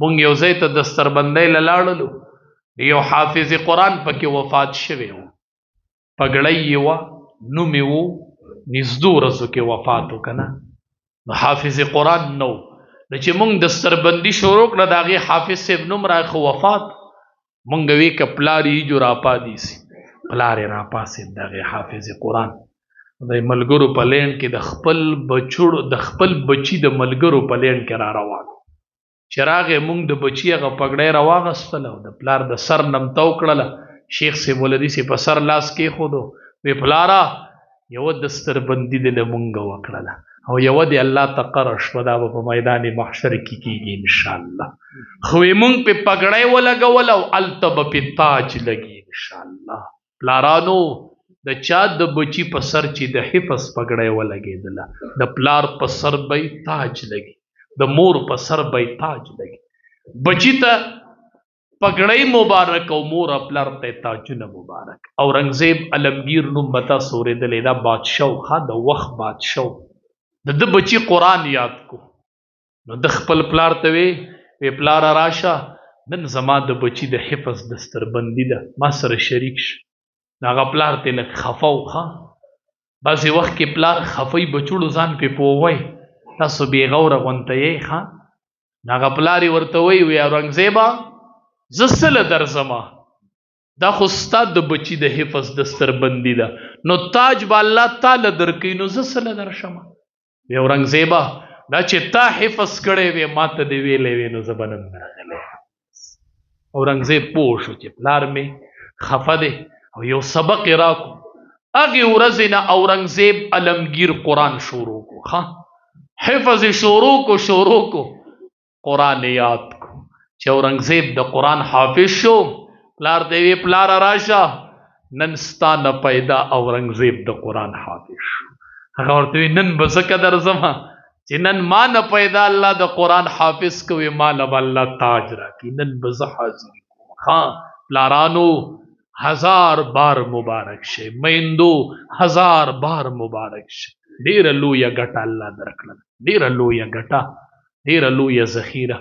مونږ یو ځای ته دستربندۍ له لاړلو، یو حافظ قرآن پکې وفات شوی و، پګړۍ یې وه، نوم یې و، نږدې ورځو کې وفات و که نه، نو حافظ قرآن نه و. نو چې مونږ دستربندي شروع کړه د هغې حافظ صاحب نوم راغی وفات، مونږ وی که پلار یې جو راپادېسي، پلار یې راپاڅېد د هغې حافظ قرآن د ملګرو په لین کې د خپل بچي د ملګرو په لین کې را روان چې راغې مونږ د بچي هغه پګړۍ راواغستله او د پلار د سر نمتو کړله. شیخ صاحب ولدي صاحب په سر لاس کېښودو، وی پلاره یوه دستربندي دې له مونږه وکړله او یوه دې الله ته قره شوه، دا به په میدان محشر کې کېږي انشاءالله. خو وی مونږ پې پګړۍ ولګول او هلته به پې تاج لګي انشاءالله. پلارانو د چا د بچي په سر چې د حفظ پګړۍ ولګېدله، د پلار په سر به تاج لګي، د مور په سر به تاج لګي. بچي ته پګړۍ مبارک او مور پلار ته تاجونه مبارک. اورنګزیب علمگیر نوم به تاسو اورېدلی، دا بادشاه ښه د وخت بادشاه، د ده بچي قرآن یاد کو. نو د خپل پلار ته وی پلاره راشه نن زما د بچي د حفظ دستربندي ده، ما سره شریک شه. هغه پلار ته لږ خفه و. ښه بعضې وخت کې پلار خفی بچوړو ځان پې پوهوئ، تاسو بې غوره غونته یې. ښه هغه پلار یې ورته وی اورنګزیبه زه څه له درځمه، دا خو ستا د بچي د حفظ دستربندي ده، نو تاج به الله تعالی درکوي، نو زه څه له درشمه. وی اورنګزیبه دا چې تا حفظ کړی وی ما ته دې ویلی وی نو زه به نن راغلی. اورنګزیب پوه شو چې پلار مې خفه دی او یو سبق یې راکړو. هغې ورځې نه اورنګزیب علمگیر قرآن شروع کو. ښه حفظ یې شروع کو قرآن یاد کو. چې اورنګزیب د قرآن حافظ شو، پلار ته وی پلاره راشه نن ستا نه پیدا اورنګزیب د قرآن حافظ شو. هغه ورته وی نن به ځکه درځمه چې نن ما نه پیدا الله د قرآن حافظ کوي، ما له به الله تاج راکړي، نن به زه حاضر کوم. ښه پلارانو 1000 بار مبارک شي، میندو 1000 بار مبارک شي. ډېره لویه ګټه الله درکړله، ډېره لویه ګټه، ډېره لویه ذخیره.